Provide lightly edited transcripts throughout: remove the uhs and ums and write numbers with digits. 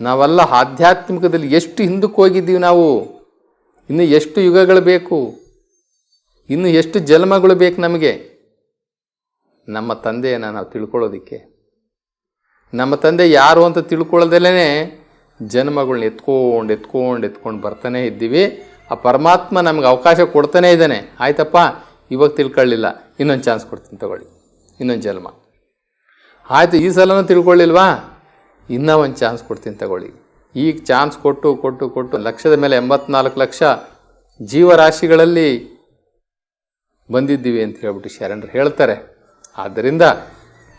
ನಾವೆಲ್ಲ ಆಧ್ಯಾತ್ಮಿಕದಲ್ಲಿ ಎಷ್ಟು ಹಿಂದಕ್ಕೆ ಹೋಗಿದ್ದೀವಿ ನಾವು. ಇನ್ನು ಎಷ್ಟು ಯುಗಗಳು ಬೇಕು, ಇನ್ನು ಎಷ್ಟು ಜನ್ಮಗಳು ಬೇಕು ನಮಗೆ ನಮ್ಮ ತಂದೆಯನ್ನು ನಾವು ತಿಳ್ಕೊಳ್ಳೋದಕ್ಕೆ. ನಮ್ಮ ತಂದೆ ಯಾರು ಅಂತ ತಿಳ್ಕೊಳ್ಳೋದಲ್ಲೇ ಜನ್ಮಗಳನ್ನ ಎತ್ಕೊಂಡು ಬರ್ತಾನೆ ಇದ್ದೀವಿ. ಆ ಪರಮಾತ್ಮ ನಮ್ಗೆ ಅವಕಾಶ ಕೊಡ್ತಾನೆ ಇದ್ದಾನೆ. ಆಯ್ತಪ್ಪ, ಇವಾಗ ತಿಳ್ಕೊಳ್ಳಿಲ್ಲ, ಇನ್ನೊಂದು ಚಾನ್ಸ್ ಕೊಡ್ತೀನಿ ತಗೊಳ್ಳಿ, ಇನ್ನೊಂದು ಜನ್ಮ. ಆಯಿತು, ಈ ಸಲನೂ ತಿಳ್ಕೊಳ್ಳಿಲ್ವಾ, ಇನ್ನೂ ಒಂದು ಚಾನ್ಸ್ ಕೊಡ್ತೀನಿ ತಗೊಳ್ಳಿ. ಈಗ ಚಾನ್ಸ್ ಕೊಟ್ಟು ಲಕ್ಷದ ಮೇಲೆ 84 ಲಕ್ಷ ಜೀವರಾಶಿಗಳಲ್ಲಿ ಬಂದಿದ್ದೀವಿ ಅಂತ ಹೇಳ್ಬಿಟ್ಟು ಶರಣರು ಹೇಳ್ತಾರೆ. ಆದ್ದರಿಂದ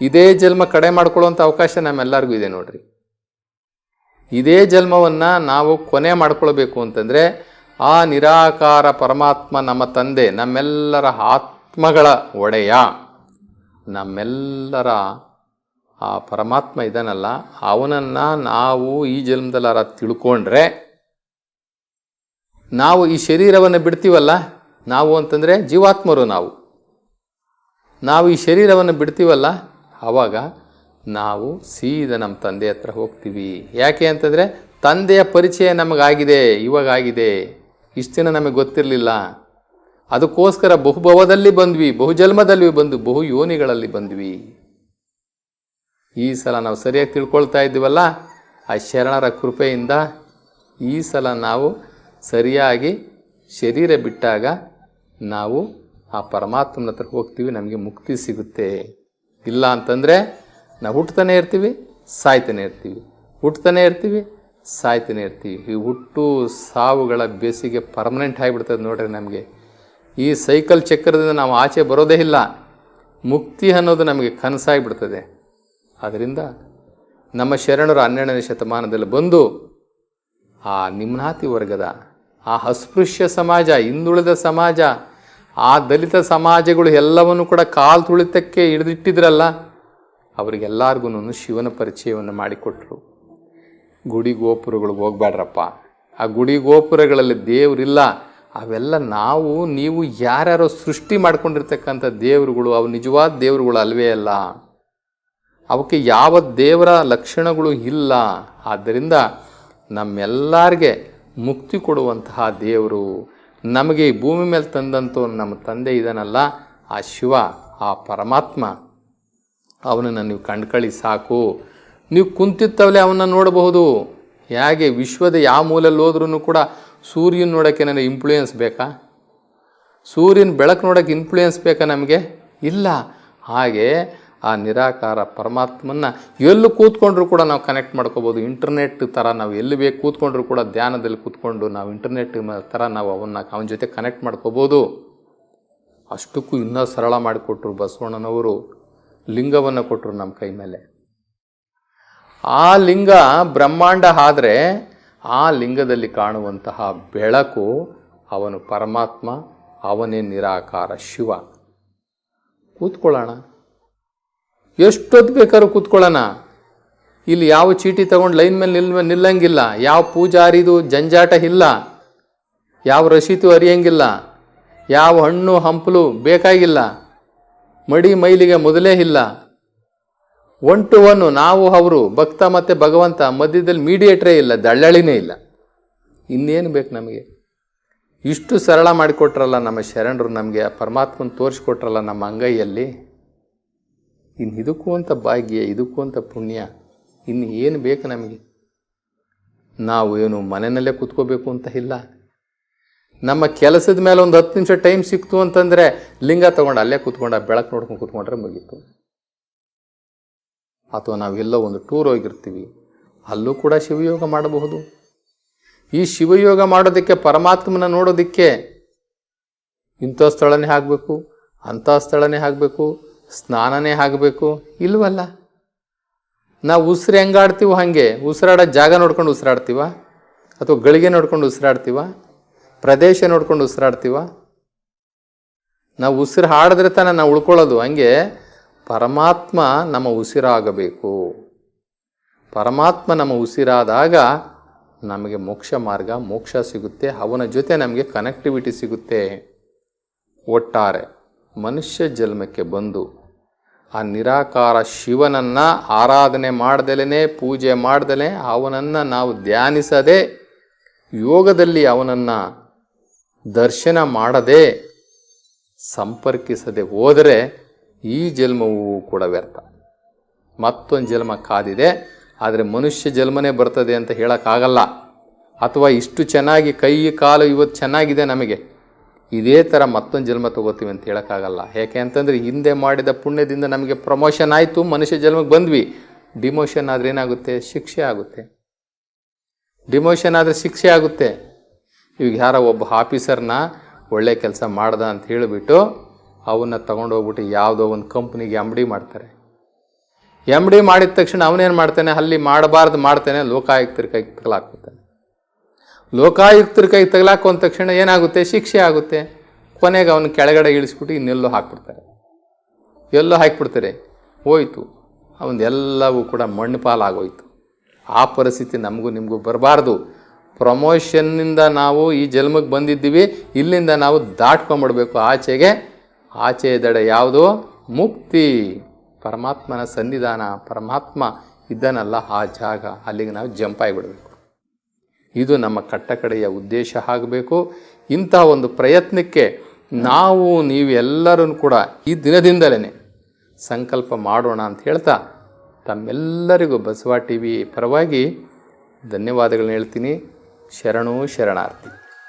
ಇದೇ ಜನ್ಮ ಕಡೆ ಮಾಡ್ಕೊಳ್ಳುವಂಥ ಅವಕಾಶ ನಮ್ಮೆಲ್ಲರಿಗೂ ಇದೆ ನೋಡ್ರಿ. ಇದೇ ಜನ್ಮವನ್ನು ನಾವು ಕೊನೆ ಮಾಡ್ಕೊಳ್ಬೇಕು ಅಂತಂದರೆ ಆ ನಿರಾಕಾರ ಪರಮಾತ್ಮ ನಮ್ಮ ತಂದೆ, ನಮ್ಮೆಲ್ಲರ ಆತ್ಮಗಳ ಒಡೆಯ, ನಮ್ಮೆಲ್ಲರ ಆ ಪರಮಾತ್ಮ ಇದನ್ನಲ್ಲ, ಅವನನ್ನು ನಾವು ಈ ಜನ್ಮದಲ್ಲಾರ ತಿಳ್ಕೊಂಡ್ರೆ ನಾವು ಈ ಶರೀರವನ್ನು ಬಿಡ್ತೀವಲ್ಲ, ನಾವು ಅಂತಂದರೆ ಜೀವಾತ್ಮರು, ನಾವು ಈ ಶರೀರವನ್ನು ಬಿಡ್ತೀವಲ್ಲ, ಆವಾಗ ನಾವು ಸೀದಾ ನಮ್ಮ ತಂದೆ ಹತ್ರ ಹೋಗ್ತೀವಿ. ಯಾಕೆ ಅಂತಂದರೆ ತಂದೆಯ ಪರಿಚಯ ನಮಗಾಗಿದೆ, ಇವಾಗಾಗಿದೆ. ಇಷ್ಟು ದಿನ ನಮಗೆ ಗೊತ್ತಿರಲಿಲ್ಲ. ಅದಕ್ಕೋಸ್ಕರ ಬಹುಭವದಲ್ಲಿ ಬಂದ್ವಿ, ಬಹುಜನ್ಮದಲ್ಲಿ ಬಂದು ಬಹು ಯೋನಿಗಳಲ್ಲಿ ಬಂದ್ವಿ. ಈ ಸಲ ನಾವು ಸರಿಯಾಗಿ ತಿಳ್ಕೊಳ್ತಾ ಇದ್ದೀವಲ್ಲ, ಆ ಶರಣರ ಕೃಪೆಯಿಂದ ಈ ಸಲ ನಾವು ಸರಿಯಾಗಿ ಶರೀರ ಬಿಟ್ಟಾಗ ನಾವು ಆ ಪರಮಾತ್ಮನ ಹತ್ರ ಹೋಗ್ತೀವಿ, ನಮಗೆ ಮುಕ್ತಿ ಸಿಗುತ್ತೆ. ಇಲ್ಲ ಅಂತಂದರೆ ನಾವು ಹುಟ್ಟುತ್ತಾನೆ ಇರ್ತೀವಿ, ಸಾಯ್ತಾನೆ ಇರ್ತೀವಿ, ಹುಟ್ಟುತ್ತಾನೆ ಇರ್ತೀವಿ, ಸಾಯ್ತಾನೆ ಇರ್ತೀವಿ. ಈ ಹುಟ್ಟು ಸಾವುಗಳ ಬೇಸಿಗೆ ಪರ್ಮನೆಂಟ್ ಆಗಿಬಿಡ್ತದೆ ನೋಡ್ರಿ ನಮಗೆ. ಈ ಸೈಕಲ್ ಚಕ್ರದಿಂದ ನಾವು ಆಚೆ ಬರೋದೇ ಇಲ್ಲ. ಮುಕ್ತಿ ಅನ್ನೋದು ನಮಗೆ ಕನಸಾಗಿಬಿಡ್ತದೆ. ಆದ್ದರಿಂದ ನಮ್ಮ ಶರಣರು 12ನೇ ಶತಮಾನದಲ್ಲಿ ಬಂದು ಆ ನಿಮ್ನಾತಿ ವರ್ಗದ, ಆ ಅಸ್ಪೃಶ್ಯ ಸಮಾಜ, ಹಿಂದುಳಿದ ಸಮಾಜ, ಆ ದಲಿತ ಸಮಾಜಗಳು ಎಲ್ಲವನ್ನು ಕೂಡ ಕಾಲು ತುಳಿತಕ್ಕೆ ಹಿಡಿದಿಟ್ಟಿದ್ರಲ್ಲ, ಅವರಿಗೆಲ್ಲರಿಗೂ ಶಿವನ ಪರಿಚಯವನ್ನು ಮಾಡಿಕೊಟ್ರು. ಗುಡಿ ಗೋಪುರಗಳಿಗೆ ಹೋಗ್ಬೇಡ್ರಪ್ಪ, ಆ ಗುಡಿ ಗೋಪುರಗಳಲ್ಲಿ ದೇವರಿಲ್ಲ, ಅವೆಲ್ಲ ನೀವು ಯಾರ್ಯಾರೋ ಸೃಷ್ಟಿ ಮಾಡ್ಕೊಂಡಿರ್ತಕ್ಕಂಥ ದೇವರುಗಳು, ಅವು ನಿಜವಾದ ದೇವರುಗಳು ಅಲ್ವೇ ಅಲ್ಲ. ಅವಕ್ಕೆ ಯಾವ ದೇವರ ಲಕ್ಷಣಗಳು ಇಲ್ಲ. ಆದ್ದರಿಂದ ನಮ್ಮೆಲ್ಲರಿಗೆ ಮುಕ್ತಿ ಕೊಡುವಂತಹ ದೇವರು, ನಮಗೆ ಈ ಭೂಮಿ ಮೇಲೆ ತಂದಂಥ ನಮ್ಮ ತಂದೆ ಇದನ್ನಲ್ಲ, ಆ ಶಿವ, ಆ ಪರಮಾತ್ಮ, ಅವನನ್ನು ನೀವು ಕಂಡ್ಕೊಳ್ಳಿ ಸಾಕು. ನೀವು ಕುಂತಿತ್ತವಲೇ ಅವನ್ನ ನೋಡಬಹುದು. ಹೇಗೆ ವಿಶ್ವದ ಯಾವ ಮೂಲೆಯಲ್ಲಿ ಹೋದ್ರೂ ಕೂಡ ಸೂರ್ಯನ ನೋಡೋಕ್ಕೆ ನನಗೆ ಇನ್ಫ್ಲೂಯೆನ್ಸ್ ಬೇಕಾ? ಸೂರ್ಯನ ಬೆಳಕು ನೋಡೋಕ್ಕೆ ಇನ್ಫ್ಲೂಯೆನ್ಸ್ ಬೇಕಾ ನಮಗೆ? ಇಲ್ಲ. ಹಾಗೆ ಆ ನಿರಾಕಾರ ಪರಮಾತ್ಮನ ಎಲ್ಲೂ ಕೂತ್ಕೊಂಡ್ರೂ ಕೂಡ ನಾವು ಕನೆಕ್ಟ್ ಮಾಡ್ಕೋಬೋದು. ಇಂಟರ್ನೆಟ್ ಥರ ನಾವು ಎಲ್ಲಿ ಬೇಕು ಕೂತ್ಕೊಂಡ್ರೂ ಕೂಡ ಧ್ಯಾನದಲ್ಲಿ ಕೂತ್ಕೊಂಡು ನಾವು ಇಂಟರ್ನೆಟ್ ಥರ ನಾವು ಅವನ ಜೊತೆ ಕನೆಕ್ಟ್ ಮಾಡ್ಕೋಬೋದು. ಅಷ್ಟಕ್ಕೂ ಇನ್ನೂ ಸರಳ ಮಾಡಿಕೊಟ್ರು ಬಸವಣ್ಣನವರು. ಲಿಂಗವನ್ನು ಕೊಟ್ಟರು ನಮ್ಮ ಕೈ ಮೇಲೆ. ಆ ಲಿಂಗ ಬ್ರಹ್ಮಾಂಡ ಆದರೆ ಆ ಲಿಂಗದಲ್ಲಿ ಕಾಣುವಂತಹ ಬೆಳಕು ಅವನು ಪರಮಾತ್ಮ, ಅವನೇ ನಿರಾಕಾರ ಶಿವ. ಕೂತ್ಕೊಳ್ಳೋಣ, ಎಷ್ಟೊತ್ತು ಬೇಕಾದ್ರೂ ಕೂತ್ಕೊಳ್ಳೋಣ. ಇಲ್ಲಿ ಯಾವ ಚೀಟಿ ತಗೊಂಡು ಲೈನ್ ಮೇಲೆ ನಿಲ್ಲಂಗಿಲ್ಲ, ಯಾವ ಪೂಜಾರಿದು ಜಂಜಾಟ ಇಲ್ಲ, ಯಾವ ರಸೀತು ಅರಿಯಂಗಿಲ್ಲ, ಯಾವ ಹಣ್ಣು ಹಂಪಲು ಬೇಕಾಗಿಲ್ಲ, ಮಡಿ ಮೈಲಿಗೆ ಮೊದಲೇ ಇಲ್ಲ. 1 to 1 ನಾವು ಅವರು, ಭಕ್ತ ಮತ್ತು ಭಗವಂತ, ಮಧ್ಯದಲ್ಲಿ ಮೀಡಿಯೇಟ್ರೇ ಇಲ್ಲ, ದಳ್ಳಾಳಿನೇ ಇಲ್ಲ. ಇನ್ನೇನು ಬೇಕು ನಮಗೆ? ಇಷ್ಟು ಸರಳ ಮಾಡಿಕೊಟ್ರಲ್ಲ ನಮ್ಮ ಶರಣರು, ನಮಗೆ ಪರಮಾತ್ಮನ ತೋರಿಸ್ಕೊಟ್ರಲ್ಲ ನಮ್ಮ ಅಂಗೈಯಲ್ಲಿ. ಇನ್ನು ಇದಕ್ಕೂ ಅಂತ ಭಾಗ್ಯ, ಇದಕ್ಕೂ ಅಂತ ಪುಣ್ಯ, ಇನ್ನು ಏನು ಬೇಕು ನಮಗೆ? ನಾವು ಏನು ಮನೆಯಲ್ಲೇ ಕೂತ್ಕೋಬೇಕು ಅಂತ ಇಲ್ಲ. ನಮ್ಮ ಕೆಲಸದ ಮೇಲೆ ಒಂದು 10 ನಿಮಿಷ ಟೈಮ್ ಸಿಕ್ತು ಅಂತಂದರೆ ಲಿಂಗ ತೊಗೊಂಡು ಅಲ್ಲೇ ಕೂತ್ಕೊಂಡು ಆ ಬೆಳಕು ನೋಡ್ಕೊಂಡು ಕೂತ್ಕೊಂಡ್ರೆ ಮುಗೀತು. ಅಥವಾ ನಾವೆಲ್ಲೋ ಒಂದು ಟೂರ್ ಹೋಗಿರ್ತೀವಿ, ಅಲ್ಲೂ ಕೂಡ ಶಿವಯೋಗ ಮಾಡಬಹುದು. ಈ ಶಿವಯೋಗ ಮಾಡೋದಕ್ಕೆ, ಪರಮಾತ್ಮನ ನೋಡೋದಕ್ಕೆ ಇಂಥ ಸ್ಥಳನೇ ಆಗಬೇಕು, ಅಂಥ ಸ್ಥಳನೇ ಆಗಬೇಕು, ಸ್ನಾನನೇ ಆಗಬೇಕು ಇಲ್ವಲ್ಲ. ನಾವು ಉಸಿರು ಹೆಂಗಾಡ್ತೀವೋ ಹಾಗೆ ಉಸಿರಾಡೋ ಜಾಗ ನೋಡ್ಕೊಂಡು ಉಸಿರಾಡ್ತೀವ, ಅಥವಾ ಗಳಿಗೆ ನೋಡ್ಕೊಂಡು ಉಸಿರಾಡ್ತೀವ, ಪ್ರದೇಶ ನೋಡ್ಕೊಂಡು ಉಸಿರಾಡ್ತೀವ? ನಾವು ಉಸಿರು ಹಾಡಿದ್ರೆ ತಾನೇ ನಾವು ಉಳ್ಕೊಳ್ಳೋದು. ಹಂಗೆ ಪರಮಾತ್ಮ ನಮ್ಮ ಉಸಿರಾಗಬೇಕು. ಪರಮಾತ್ಮ ನಮ್ಮ ಉಸಿರಾದಾಗ ನಮಗೆ ಮೋಕ್ಷ ಮಾರ್ಗ, ಮೋಕ್ಷ ಸಿಗುತ್ತೆ. ಅವನ ಜೊತೆ ನಮಗೆ ಕನೆಕ್ಟಿವಿಟಿ ಸಿಗುತ್ತೆ. ಒಟ್ಟಾರೆ ಮನುಷ್ಯ ಜನ್ಮಕ್ಕೆ ಬಂದು ಆ ನಿರಾಕಾರ ಶಿವನನ್ನು ಆರಾಧನೆ ಮಾಡ್ದಲೇ ಪೂಜೆ ಮಾಡ್ದಲೇ ಅವನನ್ನು ನಾವು ಧ್ಯಾನಿಸದೆ ಯೋಗದಲ್ಲಿ ಅವನನ್ನು ದರ್ಶನ ಮಾಡದೆ ಸಂಪರ್ಕಿಸದೆ ಹೋದರೆ ಈ ಜನ್ಮವೂ ಕೂಡ ವ್ಯರ್ಥ. ಮತ್ತೊಂದು ಜನ್ಮ ಕಾದಿದೆ, ಆದರೆ ಮನುಷ್ಯ ಜನ್ಮನೇ ಬರ್ತದೆ ಅಂತ ಹೇಳೋಕ್ಕಾಗಲ್ಲ. ಅಥವಾ ಇಷ್ಟು ಚೆನ್ನಾಗಿ ಕೈ ಕಾಲು ಇವತ್ತು ಚೆನ್ನಾಗಿದೆ ನಮಗೆ, ಇದೇ ಥರ ಮತ್ತೊಂದು ಜನ್ಮ ತಗೋತೀವಿ ಅಂತ ಹೇಳೋಕ್ಕಾಗಲ್ಲ. ಯಾಕೆ ಅಂತಂದರೆ ಹಿಂದೆ ಮಾಡಿದ ಪುಣ್ಯದಿಂದ ನಮಗೆ ಪ್ರಮೋಷನ್ ಆಯಿತು, ಮನುಷ್ಯ ಜನ್ಮಕ್ಕೆ ಬಂದ್ವಿ. ಡಿಮೋಷನ್ ಆದರೆ ಏನಾಗುತ್ತೆ? ಶಿಕ್ಷೆ ಆಗುತ್ತೆ. ಡಿಮೋಷನ್ ಆದರೆ ಶಿಕ್ಷೆ ಆಗುತ್ತೆ. ಇವಾಗ ಯಾರೋ ಒಬ್ಬ ಆಫೀಸರ್ನ ಒಳ್ಳೆ ಕೆಲಸ ಮಾಡ್ದ ಅಂತ ಹೇಳಿಬಿಟ್ಟು ಅವನ್ನ ತೊಗೊಂಡೋಗ್ಬಿಟ್ಟು ಯಾವುದೋ ಒಂದು ಕಂಪ್ನಿಗೆ ಎಮ್ ಡಿ ಮಾಡ್ತಾರೆ. ಎಮ್ ಡಿ ಮಾಡಿದ ತಕ್ಷಣ ಅವನೇನು ಮಾಡ್ತಾನೆ? ಅಲ್ಲಿ ಮಾಡಬಾರ್ದು ಮಾಡ್ತಾನೆ, ಲೋಕಾಯುಕ್ತರ ಕೈಗೆ ತಗಲಾಕ್ತಾನೆ. ಲೋಕಾಯುಕ್ತರ ಕೈಗೆ ತಗಲಾಕೊಂಡ ತಕ್ಷಣ ಏನಾಗುತ್ತೆ? ಶಿಕ್ಷೆ ಆಗುತ್ತೆ. ಕೊನೆಗೆ ಅವನು ಕೆಳಗಡೆ ಇಳಿಸ್ಬಿಟ್ಟು ಇನ್ನೆಲ್ಲೋ ಹಾಕ್ಬಿಡ್ತಾರೆ. ಎಲ್ಲೋ ಹಾಕಿಬಿಡ್ತಾರೆ, ಹೋಯ್ತು ಅವನದೆಲ್ಲವೂ ಕೂಡ ಮಣ್ಣು ಪಾಲಾಗೋಯ್ತು. ಆ ಪರಿಸ್ಥಿತಿ ನಮಗೂ ನಿಮಗೂ ಬರಬಾರ್ದು. ಪ್ರಮೋಷನ್ನಿಂದ ನಾವು ಈ ಜನ್ಮಕ್ಕೆ ಬಂದಿದ್ದೀವಿ, ಇಲ್ಲಿಂದ ನಾವು ದಾಟ್ಕೊಂಡ್ಬಿಡ್ಬೇಕು ಆಚೆಗೆ. ಆಚೆ ದಡ ಯಾವುದು? ಮುಕ್ತಿ, ಪರಮಾತ್ಮನ ಸನ್ನಿಧಾನ. ಪರಮಾತ್ಮ ಇದ್ದಾನಲ್ಲ ಆ ಜಾಗ, ಅಲ್ಲಿಗೆ ನಾವು ಜಂಪ್ ಆಗಿಬಿಡಬೇಕು. ಇದು ನಮ್ಮ ಕಟ್ಟಕಡೆಯ ಉದ್ದೇಶ ಆಗಬೇಕು. ಇಂಥ ಒಂದು ಪ್ರಯತ್ನಕ್ಕೆ ನಾವು ನೀವೆಲ್ಲರೂ ಕೂಡ ಈ ದಿನದಿಂದಲೇ ಸಂಕಲ್ಪ ಮಾಡೋಣ ಅಂತ ಹೇಳ್ತಾ ತಮ್ಮೆಲ್ಲರಿಗೂ ಬಸವ ಟಿ ವಿ ಪರವಾಗಿ ಧನ್ಯವಾದಗಳನ್ನ ಹೇಳ್ತೀನಿ. ಶರಣು ಶರಣಾರ್ಥಿ.